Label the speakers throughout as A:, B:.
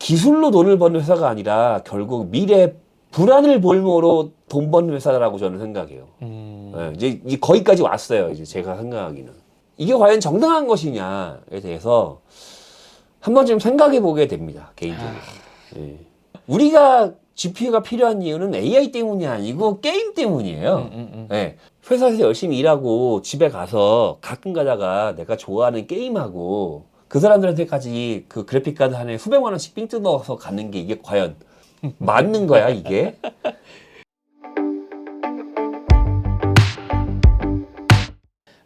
A: 기술로 돈을 버는 회사가 아니라 결국 미래 불안을 볼모로 돈 버는 회사라고 저는 생각해요. 네, 이제 거기까지 왔어요. 이제 제가 생각하기는. 이게 과연 정당한 것이냐에 대해서 한 번쯤 생각해 보게 됩니다. 개인적으로. 네. 우리가 GPU가 필요한 이유는 AI 때문이 아니고 게임 때문이에요. 네. 회사에서 열심히 일하고 집에 가서 가끔 가다가 내가 좋아하는 게임하고 그 사람들한테까지 그 그래픽카드 하나에 수백만 원씩 삥 뜯어서 가는 게 이게 과연 맞는 거야, 이게?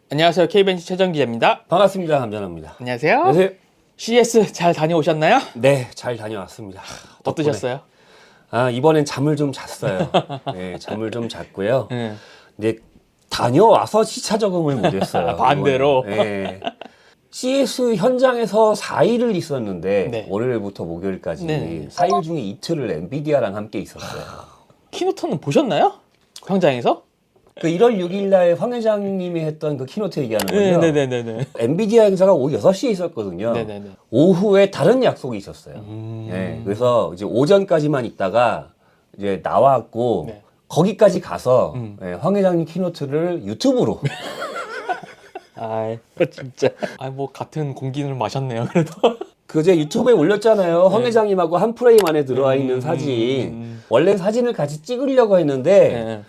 B: 안녕하세요. K벤치 최정 기자입니다.
A: 반갑습니다. 함전합니다.
B: 안녕하세요.
A: 안녕하세요.
B: CS 잘 다녀오셨나요?
A: 네, 잘 다녀왔습니다.
B: 어떠셨어요?
A: 아, 이번엔 잠을 좀 잤어요. 네, 잠을 좀 잤고요.
B: 네.
A: 근데 다녀와서 시차 적응을 못했어요.
B: 반대로?
A: 네. CS 현장에서 4일을 있었는데
B: 네.
A: 월요일부터 목요일까지
B: 네.
A: 4일 중에 이틀을 엔비디아랑 함께 있었어요.
B: 키노트는 보셨나요? 현장에서?
A: 그 1월 6일 날 황 회장님이 했던 그 키노트 얘기하는 거죠.
B: 네네네네.
A: 엔비디아 행사가 오후 6시에 있었거든요.
B: 네네네.
A: 오후에 다른 약속이 있었어요. 네, 그래서 이제 오전까지만 있다가 이제 나왔고
B: 네.
A: 거기까지 가서 네, 황 회장님 키노트를 유튜브로
B: 아, 진짜. 아, 뭐 같은 공기를 마셨네요. 그래도.
A: 그제 유튜브에 올렸잖아요. 황 회장님하고 한 프레임 안에 들어와 있는 사진. 원래 사진을 같이 찍으려고 했는데
B: 네.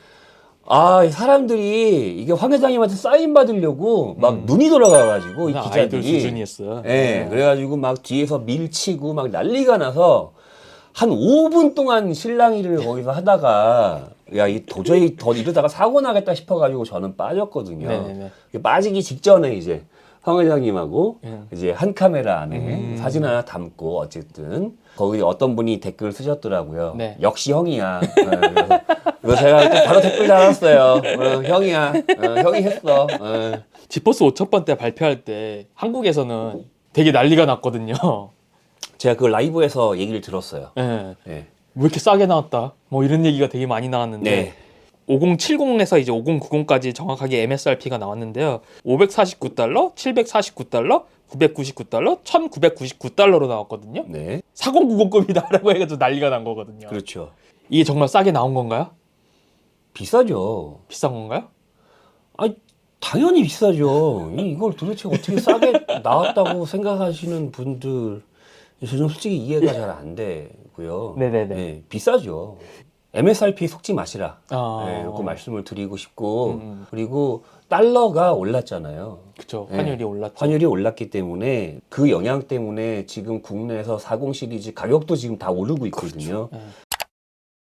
A: 아, 사람들이 이게 황 회장님한테 사인 받으려고 막 눈이 돌아가가지고 이
B: 아이돌
A: 기자들이
B: 수준이었어.
A: 네, 그래가지고 막 뒤에서 밀치고 막 난리가 나서 한 5분 동안 실랑이를 거기서 하다가 야, 이 도저히 더 이러다가 사고 나겠다 싶어가지고 저는 빠졌거든요.
B: 네네네.
A: 빠지기 직전에 이제 황 회장님하고 이제 한 카메라 안에 사진 하나 담고 어쨌든 거기 어떤 분이 댓글 쓰셨더라고요.
B: 네.
A: 역시 형이야. 그래서 제가 또 바로 댓글 달았어요. 형이야. 형이 했어.
B: 지포스 5첫 번 때 발표할 때 한국에서는 되게 난리가 났거든요.
A: 제가 그 라이브에서 얘기를 들었어요.
B: 네.
A: 네.
B: 왜 이렇게 싸게 나왔다? 뭐 이런 얘기가 되게 많이 나왔는데
A: 네.
B: 5070에서 이제 5090까지 정확하게 MSRP가 나왔는데요. 549달러, 749달러, 999달러, 1999달러로 나왔거든요.
A: 네.
B: 4090급이다라고 해가지고 난리가 난 거거든요.
A: 그렇죠.
B: 이게 정말 싸게 나온 건가요?
A: 비싸죠.
B: 비싼 건가요?
A: 아니, 당연히 비싸죠. 이걸 도대체 어떻게 싸게 나왔다고 생각하시는 분들, 저는 솔직히 이해가 잘 안 되고요.
B: 네네네.
A: 네, 비싸죠. MSRP에 속지 마시라.
B: 아.
A: 네, 이렇게 말씀을 드리고 싶고, 그리고 달러가 올랐잖아요.
B: 그쵸.
A: 네.
B: 환율이 올랐죠.
A: 환율이 올랐기 때문에 그 영향 때문에 지금 국내에서 40 시리즈 가격도 지금 다 오르고 있거든요.
B: 그렇죠.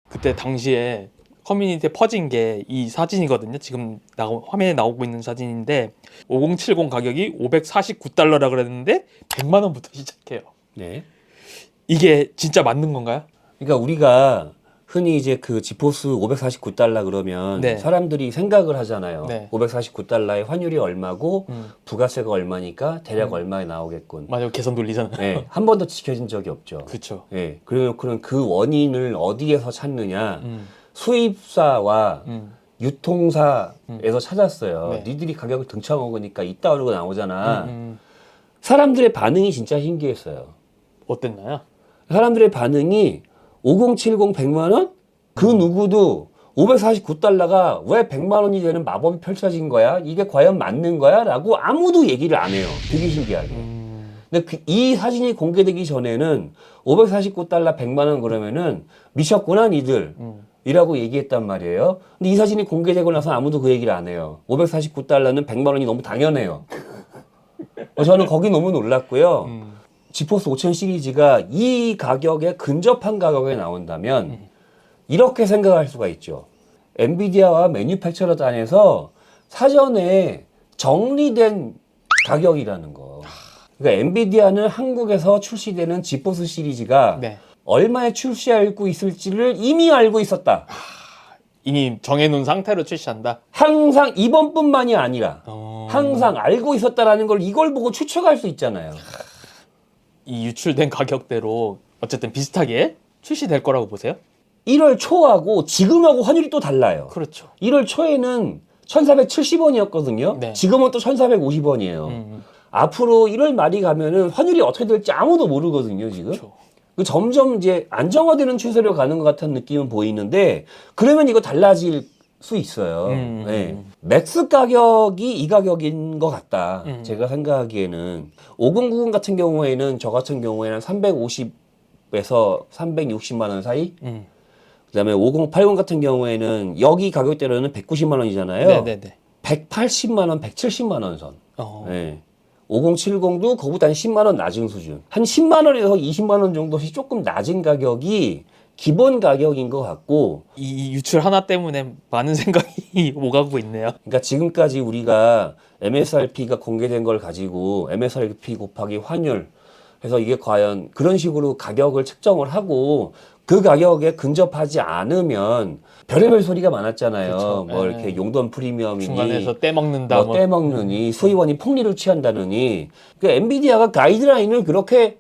B: 그때 당시에 커뮤니티에 퍼진 게 이 사진이거든요. 지금 화면에 나오고 있는 사진인데 5070 가격이 549달러라 그랬는데 100만 원부터 시작해요.
A: 네.
B: 이게 진짜 맞는 건가요?
A: 그러니까 우리가 흔히 이제 그 지포스 549달러 그러면
B: 네.
A: 사람들이 생각을 하잖아요.
B: 네.
A: 549달러의 환율이 얼마고 부가세가 얼마니까 대략 얼마에 나오겠군.
B: 맞아요. 계산 돌리잖아요.
A: 네, 한 번도 지켜진 적이 없죠.
B: 그렇죠.
A: 네, 그러면 그 원인을 어디에서 찾느냐? 수입사와 유통사에서 찾았어요.
B: 네.
A: 니들이 가격을 등쳐먹으니까 있다 오르고 나오잖아. 사람들의 반응이 진짜 신기했어요.
B: 어땠나요?
A: 사람들의 반응이 5070 100만 원? 그 누구도 549달러가 왜 100만 원이 되는 마법이 펼쳐진 거야? 이게 과연 맞는 거야? 라고 아무도 얘기를 안 해요. 되게 신기하게. 근데 이 사진이 공개되기 전에는 549달러 100만 원 그러면은 미쳤구나 니들 이라고 얘기했단 말이에요. 근데 이 사진이 공개되고 나서 아무도 그 얘기를 안 해요. 549달러는 100만 원이 너무 당연해요. 저는 거기 너무 놀랐고요. 지포스 5000 시리즈가 이 가격에 근접한 가격에 나온다면 이렇게 생각할 수가 있죠. 엔비디아와 매뉴팩처러 단에서 사전에 정리된 가격이라는 거. 그러니까 엔비디아는 한국에서 출시되는 지포스 시리즈가
B: 네.
A: 얼마에 출시하고 있을지를 이미 알고 있었다.
B: 이미 정해놓은 상태로 출시한다.
A: 항상 이번뿐만이 아니라 항상 알고 있었다라는 걸 이걸 보고 추측할 수 있잖아요.
B: 이 유출된 가격대로 어쨌든 비슷하게 출시될 거라고 보세요?
A: 1월 초하고 지금하고 환율이 또 달라요.
B: 그렇죠.
A: 1월 초에는 1,470원이었거든요.
B: 네.
A: 지금은 또 1,450원이에요. 앞으로 1월 말이 가면은 환율이 어떻게 될지 아무도 모르거든요, 지금.
B: 그렇죠.
A: 그 점점 이제 안정화되는 추세로 가는 것 같은 느낌은 보이는데 그러면 이거 달라질 수 있어요. 네. 맥스 가격이 이 가격인 것 같다. 제가 생각하기에는 5090 같은 경우에는 저 같은 경우에는 350에서 360만 원 사이. 그다음에 5080 같은 경우에는 여기 가격대로는 190만 원이잖아요.
B: 네네네.
A: 180만 원, 170만 원 선.
B: 어.
A: 네. 5070도 그거보다 한 10만 원 낮은 수준. 한 10만 원에서 20만 원 정도씩 조금 낮은 가격이 기본 가격인 것 같고,
B: 이 유출 하나 때문에 많은 생각이 오가고 있네요.
A: 그러니까 지금까지 우리가 MSRP가 공개된 걸 가지고 MSRP 곱하기 환율 해서 이게 과연 그런 식으로 가격을 책정을 하고 그 가격에 근접하지 않으면 별의별 소리가 많았잖아요.
B: 그렇죠.
A: 뭐
B: 네.
A: 이렇게 용돈 프리미엄이니
B: 중간에서 떼먹는다.
A: 뭐 떼먹느니 수의원이 폭리를 취한다느니 그 엔비디아가 가이드라인을 그렇게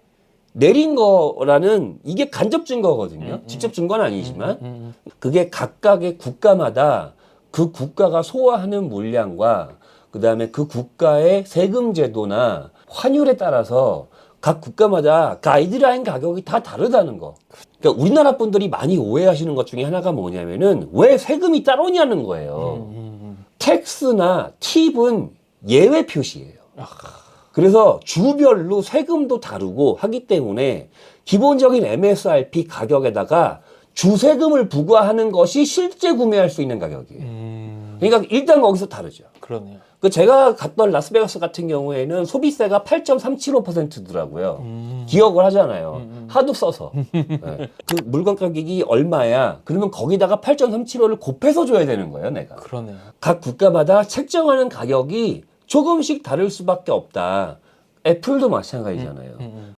A: 내린 거라는 이게 간접 증거거든요. 직접 증거는 아니지만 그게 각각의 국가마다 그 국가가 소화하는 물량과 그 다음에 그 국가의 세금 제도나 환율에 따라서 각 국가마다 가이드라인 가격이 다 다르다는 거. 그러니까 우리나라 분들이 많이 오해하시는 것 중에 하나가 뭐냐면은 왜 세금이 따로냐는 거예요. 텍스나 팁은 예외 표시예요. 그래서 주별로 세금도 다르고 하기 때문에 기본적인 MSRP 가격에다가 주세금을 부과하는 것이 실제 구매할 수 있는 가격이에요. 그러니까 일단 거기서 다르죠.
B: 그러네요.
A: 그 제가 갔던 라스베가스 같은 경우에는 소비세가 8.375%더라고요. 기억을 하잖아요. 하도 써서. 네. 그 물건 가격이 얼마야? 그러면 거기다가 8.375를 곱해서 줘야 되는 거예요, 내가.
B: 그러네요.
A: 각 국가마다 책정하는 가격이 조금씩 다를 수밖에 없다. 애플도 마찬가지잖아요.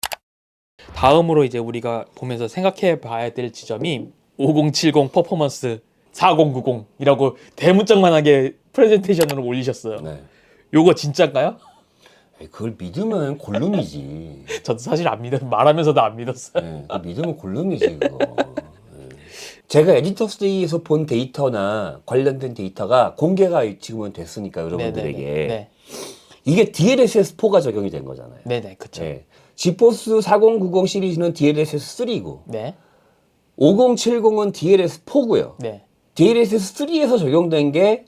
B: 다음으로 이제 우리가 보면서 생각해 봐야 될 지점이 5070 퍼포먼스 4090이라고 대문짝만하게 프레젠테이션으로 올리셨어요.
A: 네.
B: 요거 진짜인가요?
A: 에이, 그걸 믿으면 골룸이지.
B: 저도 사실 안 믿었, 말하면서도 안 믿었어요.
A: 네, 그거 믿으면 골룸이지 그거. 네. 제가 에디터스데이에서 본 데이터나 관련된 데이터가 공개가 지금은 됐으니까 여러분들에게
B: 네.
A: 이게 DLSS4가 적용이 된 거잖아요.
B: 네네, 그쵸.
A: 네. 지포스 4090 시리즈는 DLSS3고
B: 네.
A: 5070은 DLSS4고요.
B: 네.
A: DLSS3에서 적용된 게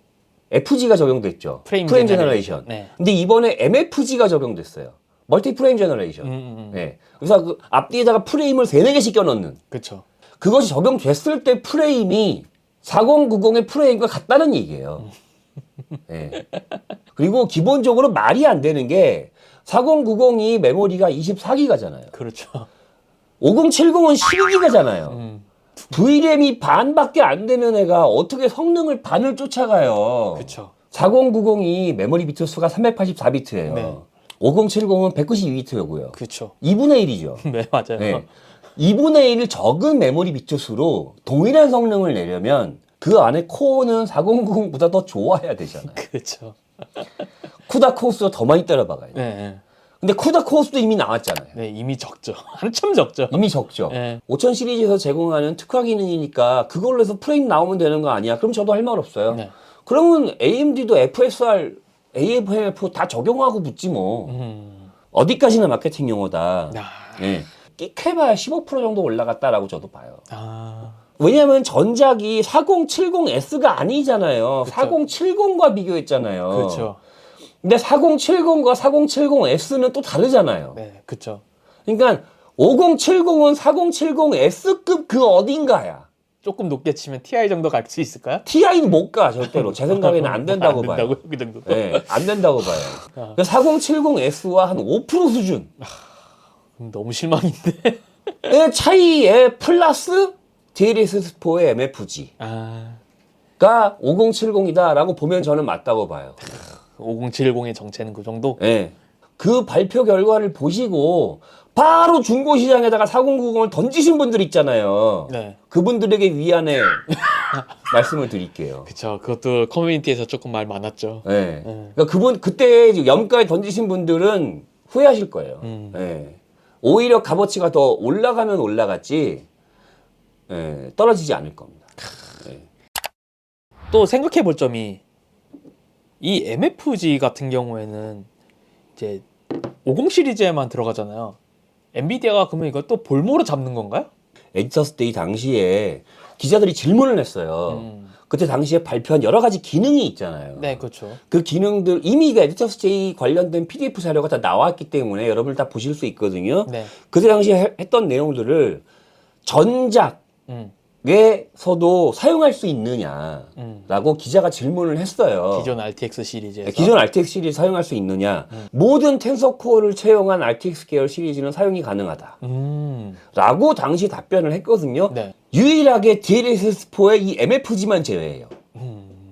A: FG가 적용됐죠.
B: 프레임
A: 제너레이션.
B: 네.
A: 근데 이번에 MFG가 적용됐어요. 멀티 프레임 제너레이션. 네. 그래서 그 앞뒤에다가 프레임을 3-4개씩 껴넣는.
B: 그쵸.
A: 그것이 적용됐을 때 프레임이 4090의 프레임과 같다는 얘기예요. 네. 그리고 기본적으로 말이 안 되는 게 4090이 메모리가 24기가잖아요.
B: 그렇죠.
A: 5070은 12기가잖아요. VRAM이 반밖에 안 되는 애가 어떻게 성능을 반을 쫓아가요.
B: 그쵸.
A: 4090이 메모리 비트 수가 384비트예요.
B: 네.
A: 5070은 192비트고요.
B: 그쵸.
A: 2분의 1이죠.
B: 네, 맞아요.
A: 네. 2분의 1 적은 메모리 비트 수로 동일한 성능을 내려면 그 안에 코어는 4090보다 더 좋아야 되잖아요.
B: 그쵸.
A: 쿠다 코어수가 더 많이 따라박아요.
B: 네.
A: 근데 쿠다 코어수도 이미 나왔잖아요.
B: 네, 이미 적죠. 한참 적죠.
A: 이미 적죠.
B: 네.
A: 5000 시리즈에서 제공하는 특화 기능이니까 그걸로 해서 프레임 나오면 되는 거 아니야? 그럼 저도 할 말 없어요.
B: 네.
A: 그러면 AMD도 FSR, AFMF 다 적용하고 붙지 뭐. 어디까지나 마케팅 용어다. 네. 끽해봐야 15% 정도 올라갔다라고 저도 봐요. 왜냐하면 전작이 4070S가 아니잖아요.
B: 그쵸.
A: 4070과 비교했잖아요.
B: 그렇죠.
A: 근데 4070과 4070S는 또 다르잖아요.
B: 네, 그쵸.
A: 그러니까 5070은 4070S급 그 어딘가야.
B: 조금 높게 치면 TI 정도 갈 수 있을까요?
A: TI는 못 가, 절대로. 제 생각에는 안 된다고
B: 안
A: 봐요.
B: 된다고요? 그 정도?
A: 네, 안 된다고 봐요. 4070S와 한 5% 수준.
B: 너무 실망인데.
A: 의 차이에 플러스 DLSS4의 MFG가
B: 아,
A: 5070이다라고 보면 저는 맞다고 봐요.
B: 5070의 정체는 그 정도?
A: 네. 그 발표 결과를 보시고 바로 중고시장에다가 4090을 던지신 분들 있잖아요.
B: 네.
A: 그분들에게 위안의 말씀을 드릴게요.
B: 그쵸. 그것도 커뮤니티에서 조금 말 많았죠.
A: 네. 그러니까 그때 염가에 던지신 분들은 후회하실 거예요. 네. 오히려 값어치가 더 올라가면 올라갔지, 네, 떨어지지 않을 겁니다. 네.
B: 또 생각해 볼 점이 이 MFG 같은 경우에는 이제 50 시리즈에만 들어가잖아요. 엔비디아가 그러면 이거 또 볼모로 잡는 건가요?
A: 에디터스 데이 당시에 기자들이 질문을 했어요. 그때 당시에 발표한 여러 가지 기능이 있잖아요.
B: 네, 그렇죠.
A: 그 기능들 이미 그 에디터스 데이 관련된 PDF 자료가 다 나왔기 때문에 여러분들 다 보실 수 있거든요.
B: 네.
A: 그때 당시에 했던 내용들을 전작에서도
B: 음.
A: 사용할 수 있느냐라고 기자가 질문을 했어요.
B: 기존 RTX 시리즈에서.
A: 기존 RTX 시리즈 사용할 수 있느냐. 모든 텐서코어를 채용한 RTX 계열 시리즈는 사용이 가능하다. 라고 당시 답변을 했거든요.
B: 네.
A: 유일하게 DLSS4의 이 MFG만 제외해요.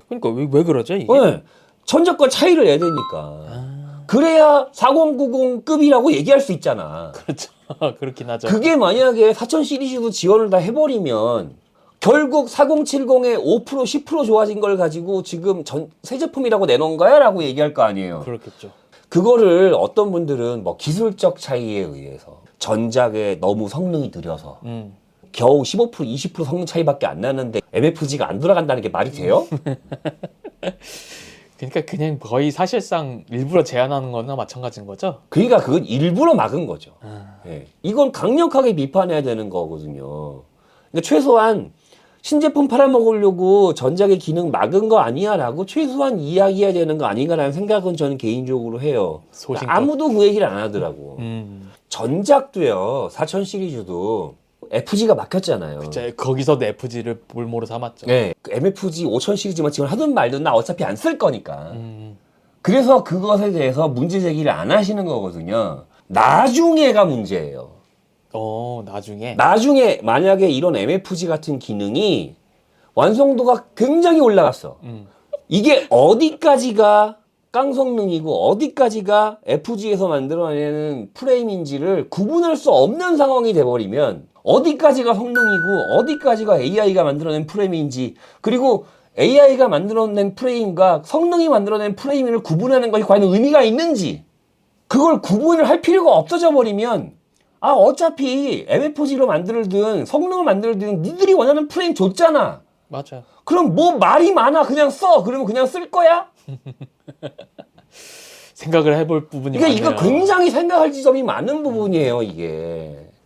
B: 그러니까 왜 그러죠 이게?
A: 네. 전작과 차이를 내야 되니까. 그래야 4090급이라고 얘기할 수 있잖아.
B: 그렇죠. 그렇긴 하죠.
A: 그게 만약에 4000 시리즈도 지원을 다 해버리면 결국 4070의 5% 10% 좋아진 걸 가지고 지금 새 제품이라고 내놓은 거야? 라고 얘기할 거 아니에요.
B: 그렇겠죠.
A: 그거를 어떤 분들은 뭐 기술적 차이에 의해서 전작에 너무 성능이 느려서 겨우 15% 20% 성능 차이밖에 안 나는데 MFG가 안 돌아간다는 게 말이 돼요?
B: 그러니까 그냥 거의 사실상 일부러 제한하는 거나 마찬가지인 거죠?
A: 그러니까 그건 일부러 막은 거죠. 예. 이건 강력하게 비판해야 되는 거거든요. 그러니까 최소한 신제품 팔아먹으려고 전작의 기능 막은 거 아니야? 라고 최소한 이야기해야 되는 거 아닌가라는 생각은 저는 개인적으로 해요.
B: 소신껏.
A: 아무도 그 얘기를 안 하더라고. 전작도요, 4000 시리즈도 FG가 막혔잖아요.
B: 자, 거기서도 FG를 볼모로 삼았죠.
A: 네, 그 MFG 5000 시리즈만 지금 하든 말든 나 어차피 안 쓸 거니까. 그래서 그것에 대해서 문제 제기를 안 하시는 거거든요. 나중에가 문제예요. 나중에 만약에 이런 MFG 같은 기능이 완성도가 굉장히 올라갔어. 이게 어디까지가 깡성능이고 어디까지가 FG에서 만들어내는 프레임인지를 구분할 수 없는 상황이 돼버리면 어디까지가 성능이고 어디까지가 AI가 만들어낸 프레임인지, 그리고 AI가 만들어낸 프레임과 성능이 만들어낸 프레임을 구분하는 것이 과연 의미가 있는지, 그걸 구분을 할 필요가 없어져 버리면 어차피 MFG로 만들든 성능을 만들든 니들이 원하는 프레임 줬잖아.
B: 맞아요.
A: 그럼 뭐 말이 많아, 그냥 써. 그러면 그냥 쓸 거야?
B: 생각을 해볼 부분이
A: 그러니까
B: 많네요.
A: 이거 굉장히 생각할 지점이 많은 부분이에요.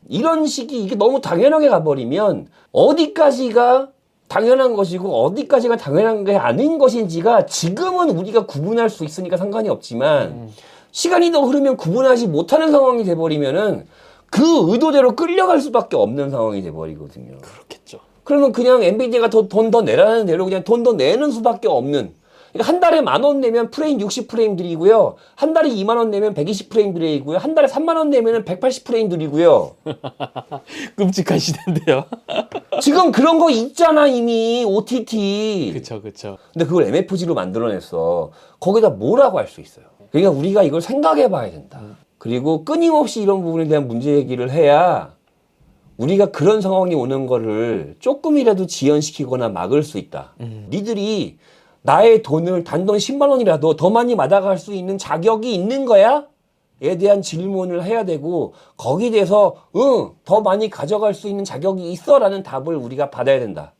A: 이런 식이 이게 너무 당연하게 가버리면 어디까지가 당연한 것이고 어디까지가 당연한 게 아닌 것인지가 지금은 우리가 구분할 수 있으니까 상관이 없지만 시간이 더 흐르면 구분하지 못하는 상황이 돼버리면은 그 의도대로 끌려갈 수밖에 없는 상황이 돼버리거든요.
B: 그렇겠죠.
A: 그러면 그냥 엔비디아가 돈 더 내라는 대로 그냥 돈 더 내는 수밖에 없는. 그러니까 한 달에 10,000원 내면 프레임 60프레임 드리고요. 한 달에 20,000원 내면 120프레임 드리고요. 한 달에 30,000원 내면 180프레임 드리고요.
B: 끔찍한 시대인데요.
A: 지금 그런 거 있잖아, 이미 OTT.
B: 그쵸.
A: 근데 그걸 MFG로 만들어냈어. 거기다 뭐라고 할 수 있어요? 그러니까 우리가 이걸 생각해 봐야 된다. 그리고 끊임없이 이런 부분에 대한 문제 얘기를 해야 우리가 그런 상황이 오는 거를 조금이라도 지연시키거나 막을 수 있다. 니들이 나의 돈을 단돈 10만 원이라도 더 많이 받아갈 수 있는 자격이 있는 거야? 에 대한 질문을 해야 되고, 거기에 대해서 더 많이 가져갈 수 있는 자격이 있어 라는 답을 우리가 받아야 된다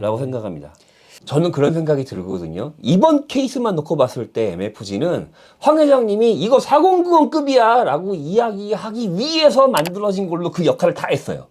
A: 라고 생각합니다. 저는 그런 생각이 들거든요. 이번 케이스만 놓고 봤을 때 MFG는 황 회장님이 이거 4090급이야 라고 이야기하기 위해서 만들어진 걸로 그 역할을 다 했어요.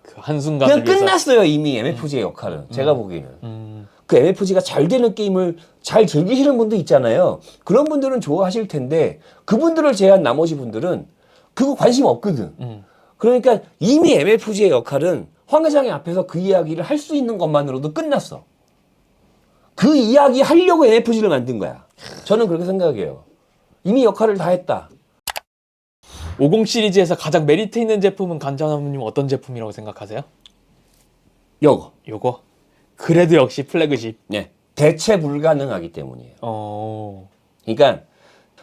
B: 그 한순간을
A: 그냥 끝났어요, 이미 MFG의 역할은. 제가 보기에는. 그 MFG가 잘 되는 게임을 잘 즐기시는 분도 있잖아요. 그런 분들은 좋아하실 텐데 그분들을 제외한 나머지 분들은 그거 관심 없거든. 그러니까 이미 MFG의 역할은 황 회장의 앞에서 그 이야기를 할 수 있는 것만으로도 끝났어. 그 이야기 하려고 MFG를 만든 거야. 저는 그렇게 생각해요. 이미 역할을 다 했다.
B: 50 시리즈에서 가장 메리트 있는 제품은 간장나무님 어떤 제품이라고 생각하세요? 요거? 그래도 역시 플래그십.
A: 네. 대체 불가능하기 때문이에요. 그러니까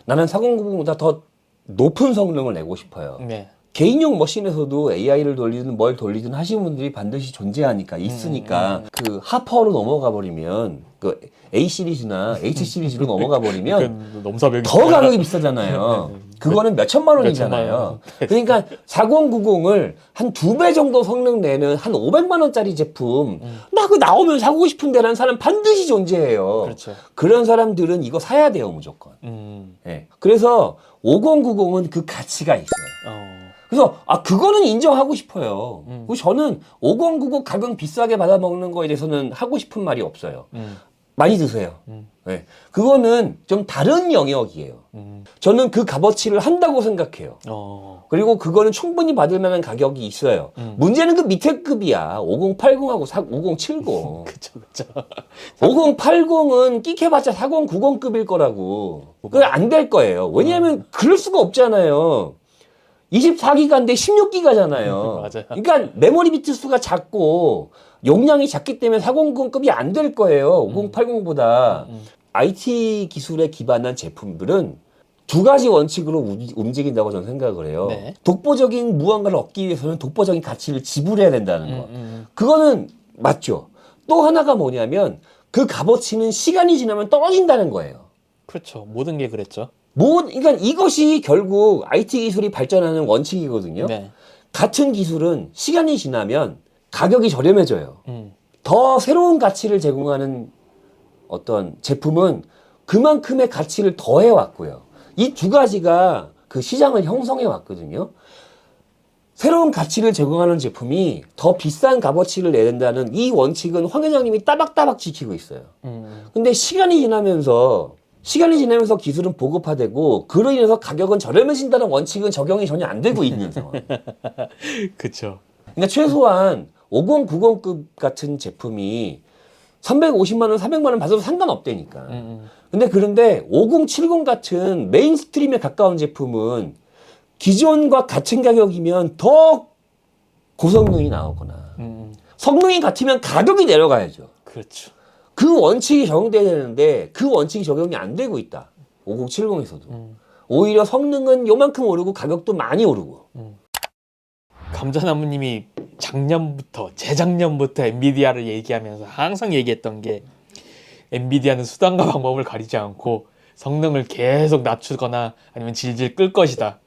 A: 나는 4090보다 더 높은 성능을 내고 싶어요.
B: 네.
A: 개인용 머신에서도 AI를 돌리든 뭘 돌리든 하시는 분들이 반드시 존재하니까 있으니까 그 하퍼로 넘어가 버리면 그 A 시리즈나 H 시리즈로 넘어가 버리면
B: 넘사벽이
A: 더 가격이 비싸잖아요. 그거는 몇 천만 원이잖아요. 그러니까 4090을 한 2배 정도 성능 내는 한 500만 원짜리 제품 나 그거 나오면 사고 싶은데라는 사람 반드시 존재해요.
B: 그렇죠.
A: 그런 사람들은 이거 사야 돼요, 무조건. 네. 그래서 5090은 그 가치가 있어요. 그래서 그거는 인정하고 싶어요. 그리고 저는 5090 가격 비싸게 받아먹는 거에 대해서는 하고 싶은 말이 없어요. 많이 드세요. 네. 그거는 좀 다른 영역이에요. 저는 그 값어치를 한다고 생각해요. 그리고 그거는 충분히 받을 만한 가격이 있어요. 문제는 그 밑에 급이야. 5080하고 5070.
B: 그쵸.
A: 5080은 끼켜봤자 4090급일 거라고. 그게 안 될 거예요. 왜냐하면 그럴 수가 없잖아요. 24기가인데 16기가잖아요.
B: 맞아요.
A: 그러니까 메모리 비트 수가 작고 용량이 작기 때문에 4090급이 안 될 거예요. 5080보다. IT 기술에 기반한 제품들은 두 가지 원칙으로 움직인다고 저는 생각을 해요.
B: 네.
A: 독보적인 무언가를 얻기 위해서는 독보적인 가치를 지불해야 된다는 거. 그거는 맞죠. 또 하나가 뭐냐면 그 값어치는 시간이 지나면 떨어진다는 거예요.
B: 그렇죠. 모든 게 그랬죠.
A: 그러니까 이것이 결국 IT 기술이 발전하는 원칙이거든요.
B: 네.
A: 같은 기술은 시간이 지나면 가격이 저렴해져요. 더 새로운 가치를 제공하는 어떤 제품은 그만큼의 가치를 더해 왔고요. 이 두 가지가 그 시장을 형성해 왔거든요. 새로운 가치를 제공하는 제품이 더 비싼 값어치를 내야 된다는 이 원칙은 황 회장님이 따박따박 지키고 있어요. 근데 시간이 지나면서 기술은 보급화되고 그로 인해서 가격은 저렴해진다는 원칙은 적용이 전혀 안 되고 있는 상황.
B: 그쵸.
A: 그러니까 최소한 5090급 같은 제품이 350만 원, 400만 원 받아도 상관없다니까. 그런데 5070 같은 메인스트림에 가까운 제품은 기존과 같은 가격이면 더 고성능이 나오거나 성능이 같으면 가격이 내려가야죠.
B: 그렇죠.
A: 그 원칙이 적용돼야 되는데 그 원칙이 적용이 안 되고 있다. 5070에서도. 오히려 성능은 요만큼 오르고 가격도 많이 오르고.
B: 감자나무님이 재작년부터 엔비디아를 얘기하면서 항상 얘기했던 게 엔비디아는 수단과 방법을 가리지 않고 성능을 계속 낮추거나 아니면 질질 끌 것이다.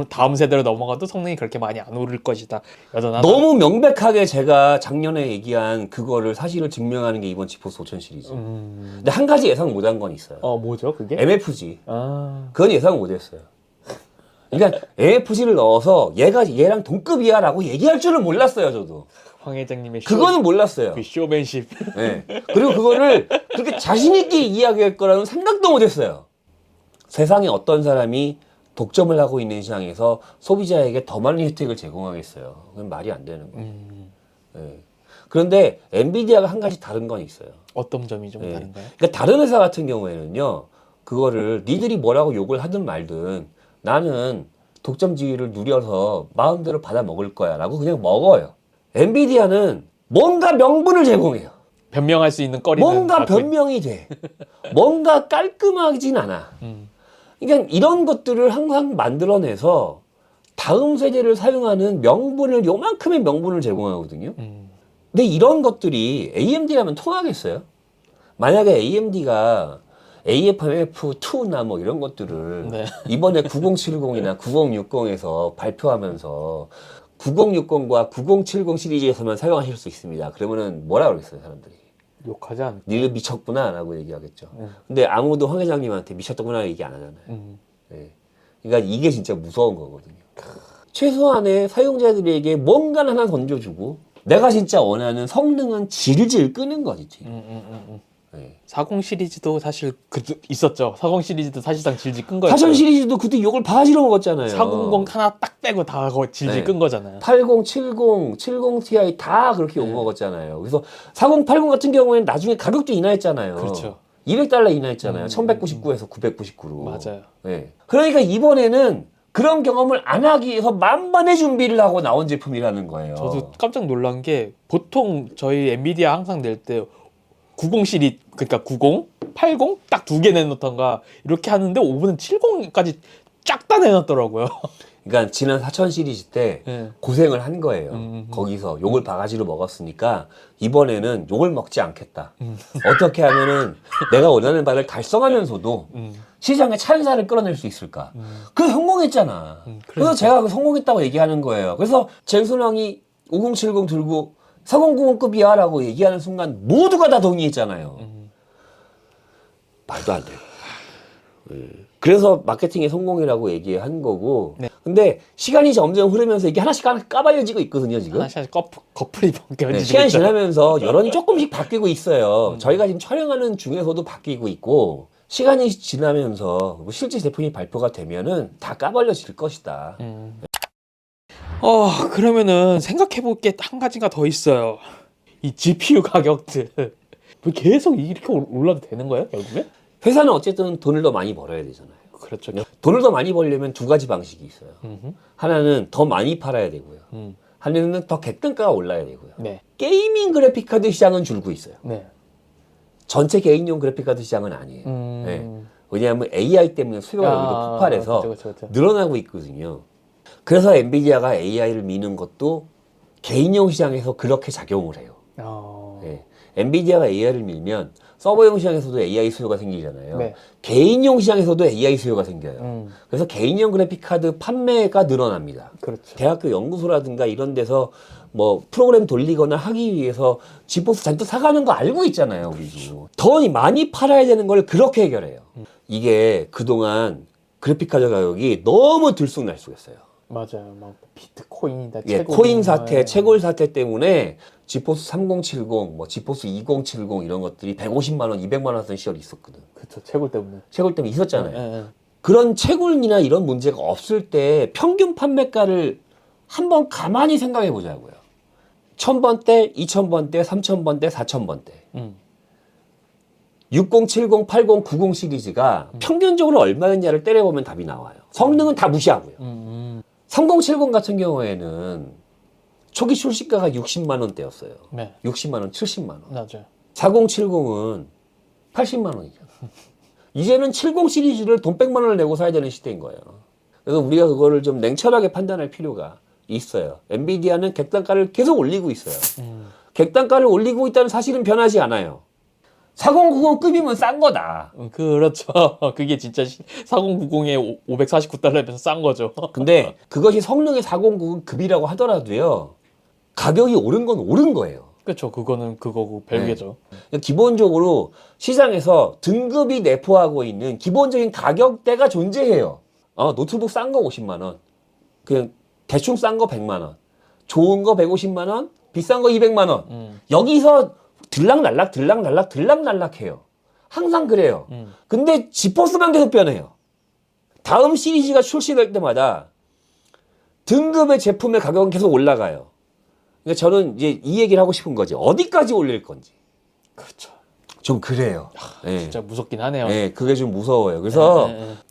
B: 다음 세대로 넘어가도 성능이 그렇게 많이 안 오를 것이다. 여전하다.
A: 너무 명백하게 제가 작년에 얘기한 그거를 사실을 증명하는 게 이번 지포스 5000 시리즈. 근데 한 가지 예상 못한 건 있어요.
B: 뭐죠 그게?
A: MFG.
B: 아,
A: 그건 예상 못했어요. 그러니까 MFG를 넣어서 얘랑 동급이야 라고 얘기할 줄은 몰랐어요, 저도.
B: 황 회장님의
A: 그거는 몰랐어요.
B: 그 쇼맨십.
A: 네. 그리고 그거를 그렇게 자신있게 이야기할 거라는 생각도 못했어요. 세상에 어떤 사람이 독점을 하고 있는 시장에서 소비자에게 더 많은 혜택을 제공하겠어요. 그건 말이 안 되는 거예요. 네. 그런데 엔비디아가 한 가지 다른 건 있어요.
B: 어떤 점이 좀
A: 네.
B: 다른가요?
A: 그러니까 다른 회사 같은 경우에는요, 그거를 니들이 뭐라고 욕을 하든 말든 나는 독점지위를 누려서 마음대로 받아 먹을 거야 라고 그냥 먹어요. 엔비디아는 뭔가 명분을 제공해요.
B: 변명할 수 있는 거리는
A: 뭔가
B: 갖고
A: 변명이 돼. 뭔가 깔끔하진 않아. 그러니까 이런 것들을 항상 만들어내서 다음 세대를 사용하는 명분을, 요만큼의 명분을 제공하거든요. 근데 이런 것들이 AMD라면 통하겠어요? 만약에 AMD가 AFMF2나 뭐 이런 것들을
B: 네.
A: 이번에 9070이나 9060에서 발표하면서 9060과 9070 시리즈에서만 사용하실 수 있습니다. 그러면은 뭐라 그러겠어요, 사람들이?
B: 욕하지 않을까?
A: 니들 미쳤구나 라고 얘기하겠죠. 근데 아무도 황 회장님한테 미쳤다구나 얘기 안 하잖아요. 네. 그러니까 이게 진짜 무서운 거거든요. 최소한의 사용자들에게 뭔가 하나 던져주고 내가 진짜 원하는 성능은 질질 끄는 거지. 네.
B: 40 시리즈도 사실 있었죠. 40 시리즈도 사실상 질질 끈 거였어요.
A: 4000 시리즈도 그때 욕을 바지로 먹었잖아요.
B: 400 하나 딱 빼고 다 질질
A: 네.
B: 끈 거잖아요.
A: 80, 70, 70ti 다 그렇게 욕 먹었잖아요. 그래서 40, 80 같은 경우에는 나중에 가격도 인하했잖아요.
B: 그렇죠.
A: $200 인하했잖아요. 1199에서 999로.
B: 맞아요.
A: 네. 그러니까 이번에는 그런 경험을 안 하기 위해서 만반의 준비를 하고 나온 제품이라는 거예요.
B: 저도 깜짝 놀란 게 보통 저희 엔비디아 항상 낼 때 90 시리 그러니까 90, 80 딱 두 개 내놓던가 이렇게 하는데 5분은 70까지 쫙 다 내놨더라고요.
A: 그러니까 지난 4000 시리즈 때
B: 네.
A: 고생을 한 거예요. 거기서 욕을 바가지로 먹었으니까 이번에는 욕을 먹지 않겠다. 어떻게 하면은 내가 원하는 바를 달성하면서도 시장에 찬사를 끌어낼 수 있을까? 그래서 성공했잖아. 그래서 제가 그 성공했다고 얘기하는 거예요. 그래서 젠순왕이 5070 들고 4090급이야 라고 얘기하는 순간 모두가 다 동의했잖아요. 말도 안 돼요. 그래서 마케팅의 성공이라고 얘기한 거고.
B: 네.
A: 근데 시간이 점점 흐르면서 이게 하나씩 까발려지고 있거든요, 지금.
B: 하나씩 거풀이 벗겨지고
A: 네, 시간이
B: 있죠.
A: 지나면서 여론이 조금씩 바뀌고 있어요. 저희가 지금 촬영하는 중에서도 바뀌고 있고, 시간이 지나면서 뭐 실제 제품이 발표가 되면은 다 까발려질 것이다.
B: 그러면은 생각해볼 게 한 가지가 더 있어요. 이 GPU 가격들. 뭐 계속 이렇게 올라도 되는 거예요, 결국에?
A: 회사는 어쨌든 돈을 더 많이 벌어야 되잖아요.
B: 그렇죠.
A: 돈을 더 많이 벌려면 두 가지 방식이 있어요. 하나는 더 많이 팔아야 되고요. 하나는 더 객단가가 올라야 되고요.
B: 네.
A: 게이밍 그래픽카드 시장은 줄고 있어요.
B: 네.
A: 전체 개인용 그래픽카드 시장은 아니에요. 네. 왜냐하면 AI 때문에 수요가 여기도 폭발해서
B: 그쵸.
A: 늘어나고 있거든요. 그래서 엔비디아가 AI를 미는 것도 개인용 시장에서 그렇게 작용을 해요. 네. 엔비디아가 AI를 밀면 서버용 시장에서도 AI 수요가 생기잖아요.
B: 네.
A: 개인용 시장에서도 AI 수요가 생겨요. 그래서 개인용 그래픽카드 판매가 늘어납니다.
B: 그렇죠.
A: 대학교 연구소라든가 이런 데서 뭐 프로그램 돌리거나 하기 위해서 지포스 잔뜩 사가는 거 알고 있잖아요, 우리도. 더 많이 팔아야 되는 걸 그렇게 해결해요. 이게 그동안 그래픽카드 가격이 너무 들쑥날쑥했어요.
B: 맞아요. 막 비트코인이다.
A: 예, 코인 사태, 채굴 사태 때문에 지포스 3070, 뭐 지포스 2070 이런 것들이 150만 원, 200만 원 하던 시절이 있었거든.
B: 그렇죠. 채굴 때문에.
A: 채굴 때문에 있었잖아요.
B: 네.
A: 그런 채굴이나 이런 문제가 없을 때 평균 판매가를 한번 가만히 생각해 보자고요. 1000번대, 2000번대, 3000번대, 4000번대. 60, 70, 80, 90 시리즈가 평균적으로 얼마였냐를 때려보면 답이 나와요. 성능은 다 무시하고요. 3070 같은 경우에는 초기 출시가가 60만 원대였어요.
B: 네.
A: 60만 원, 70만 원.
B: 맞아요.
A: 4070은 80만 원이잖아. 이제는 70 시리즈를 돈 100만 원을 내고 사야 되는 시대인 거예요. 그래서 우리가 그거를 좀 냉철하게 판단할 필요가 있어요. 엔비디아는 객단가를 계속 올리고 있어요. 객단가를 올리고 있다는 사실은 변하지 않아요. 4090급이면 싼 거다.
B: 그렇죠. 그게 진짜 4090에 549달러면서 싼 거죠.
A: 근데 그것이 성능의 4090급이라고 하더라도요. 가격이 오른 건 오른 거예요.
B: 그렇죠. 그거는 그거고 별개죠.
A: 기본적으로 시장에서 등급이 내포하고 있는 기본적인 가격대가 존재해요. 노트북 싼 거 50만 원. 그냥 대충 싼 거 100만 원. 좋은 거 150만 원. 비싼 거 200만 원. 여기서 들락날락 해요. 항상 그래요. 근데 지포스만 계속 변해요. 다음 시리즈가 출시될 때마다 등급의 제품의 가격은 계속 올라가요. 그러니까 저는 이제 이 얘기를 하고 싶은 거지. 어디까지 올릴 건지.
B: 그렇죠.
A: 좀 그래요. 네.
B: 진짜 무섭긴 하네요.
A: 네, 그게 좀 무서워요. 그래서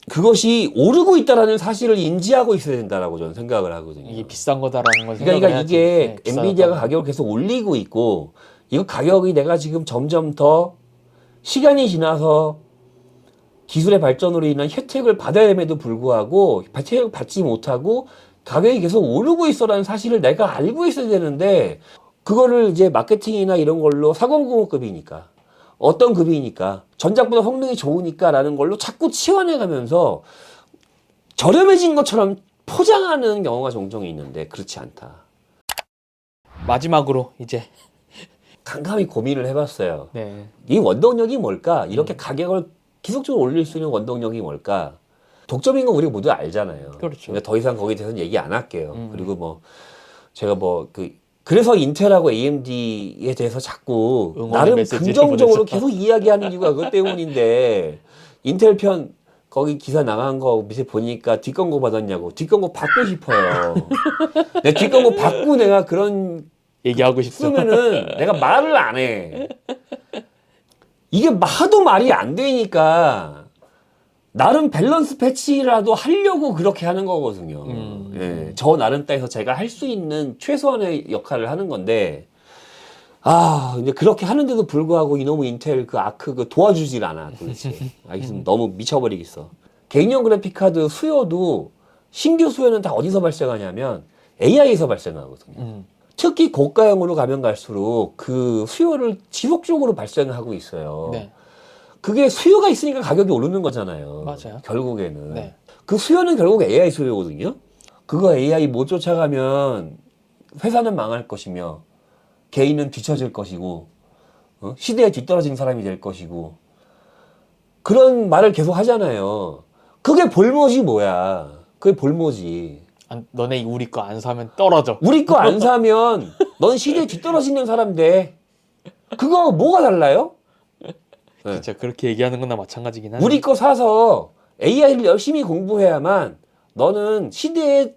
A: 그것이 오르고 있다라는 사실을 인지하고 있어야 된다라고 저는 생각을 하거든요.
B: 이게 비싼 거다라는 걸
A: 그러니까
B: 생각을
A: 이게
B: 해야지. 네,
A: 엔비디아가 가격을 계속 올리고 있고 이거 가격이 내가 지금 점점 더 시간이 지나서 기술의 발전으로 인한 혜택을 받아야 됨에도 불구하고 혜택을 받지 못하고 가격이 계속 오르고 있어라는 사실을 내가 알고 있어야 되는데 그거를 이제 마케팅이나 이런 걸로 4090급이니까 어떤 급이니까 전작보다 성능이 좋으니까 라는 걸로 자꾸 치환해가면서 저렴해진 것처럼 포장하는 경우가 종종 있는데 그렇지 않다.
B: 마지막으로 이제
A: 깜깜이 고민을 해봤어요.
B: 네.
A: 이 원동력이 뭘까? 이렇게 가격을 기속적으로 올릴 수 있는 원동력이 뭘까? 독점인 건 우리가 모두 알잖아요.
B: 그렇죠.
A: 그러니까 더 이상 거기에 대해서는 얘기 안 할게요. 그리고 뭐 제가 뭐 그래서 인텔하고 AMD에 대해서 자꾸 나름 긍정적으로 계속 이야기하는 이유가 그것 때문인데 인텔 편 거기 기사 나간 거 밑에 보니까 뒷광고 받았냐고. 뒷광고 받고 싶어요. 내 뒷광고 받고 내가 그런
B: 얘기하고 싶죠.
A: 쓰면은 내가 말을 안 해. 이게 하도 말이 안 되니까 나름 밸런스 패치라도 하려고 그렇게 하는 거거든요. 예, 저 나름 따에서 제가 할 수 있는 최소한의 역할을 하는 건데 이제 그렇게 하는데도 불구하고 이놈의 인텔 그 아크 그 도와주질 않아 도대체. 너무 미쳐버리겠어. 개인용 그래픽카드 수요도 신규 수요는 다 어디서 발생하냐면 AI에서 발생하거든요. 특히 고가형으로 가면 갈수록 그 수요를 지속적으로 발생하고 있어요.
B: 네.
A: 그게 수요가 있으니까 가격이 오르는 거잖아요.
B: 맞아요.
A: 결국에는.
B: 네.
A: 그 수요는 결국 AI 수요거든요. 그거 AI 못 쫓아가면 회사는 망할 것이며 개인은 뒤처질 것이고 시대에 뒤떨어진 사람이 될 것이고 그런 말을 계속 하잖아요. 그게 볼모지 뭐야. 그게 볼모지.
B: 너네 우리 거 안 사면 떨어져.
A: 우리 거 안 사면 넌 시대에 뒤떨어지는 사람 돼. 그거 뭐가 달라요? 네.
B: 진짜 그렇게 얘기하는 거나 마찬가지긴 하네.
A: 우리 거 사서 AI를 열심히 공부해야만 너는 시대의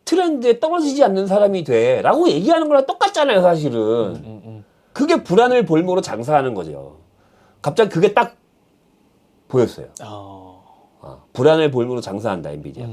A: 트렌드에 떨어지지 않는 사람이 돼 라고 얘기하는 거랑 똑같잖아요 사실은. 그게 불안을 볼모로 장사하는 거죠. 갑자기 그게 딱 보였어요. 불안을 볼모로 장사한다 엔비디아가.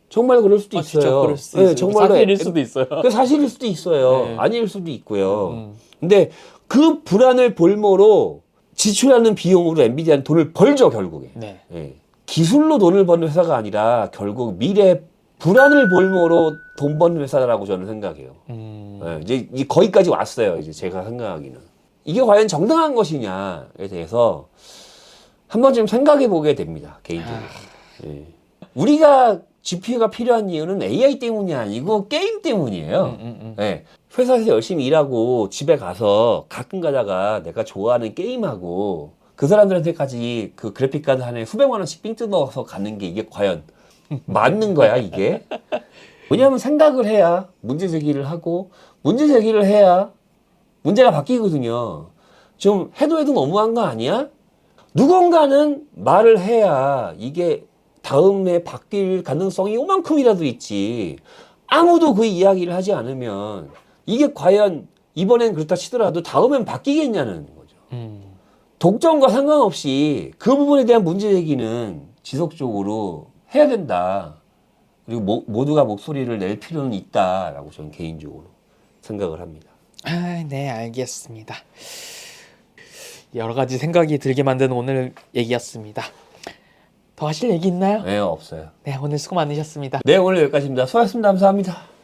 A: 정말 그럴 수도 있어요.
B: 진짜 그럴 수도
A: 네,
B: 있어요.
A: 정말로
B: 사실일 수도 있어요.
A: 그 사실일 수도 있어요.
B: 네.
A: 아닐 수도 있고요. 근데 그 불안을 볼모로 지출하는 비용으로 엔비디아는 돈을 벌죠 결국에.
B: 네.
A: 예. 기술로 돈을 버는 회사가 아니라 결국 미래 불안을 볼모로 돈 버는 회사라고 저는 생각해요. 예, 이제 거기까지 왔어요. 이제 제가 생각하기는 이게 과연 정당한 것이냐에 대해서 한 번쯤 생각해 보게 됩니다. 개인적으로. 예. 우리가 GPU가 필요한 이유는 AI 때문이 아니고 게임 때문이에요. 예. 회사에서 열심히 일하고 집에 가서 가끔 가다가 내가 좋아하는 게임하고 그 사람들한테까지 그 그래픽카드 하나에 수백만 원씩 삥 뜯어서 가는 게 이게 과연 맞는 거야 이게? 왜냐하면 생각을 해야 문제 제기를 하고 문제 제기를 해야 문제가 바뀌거든요. 좀 해도 너무한 거 아니야? 누군가는 말을 해야 이게 다음에 바뀔 가능성이 요만큼이라도 있지. 아무도 그 이야기를 하지 않으면 이게 과연 이번엔 그렇다 치더라도 다음엔 바뀌겠냐는 거죠. 독점과 상관없이 그 부분에 대한 문제 제기는 지속적으로 해야 된다. 그리고 모두가 목소리를 낼 필요는 있다라고 저는 개인적으로 생각을 합니다.
B: 네, 알겠습니다. 여러 가지 생각이 들게 만드는 오늘 얘기였습니다. 더 하실 얘기 있나요?
A: 네, 없어요.
B: 네, 오늘 수고 많으셨습니다.
A: 네, 오늘 여기까지입니다. 수고하셨습니다. 감사합니다.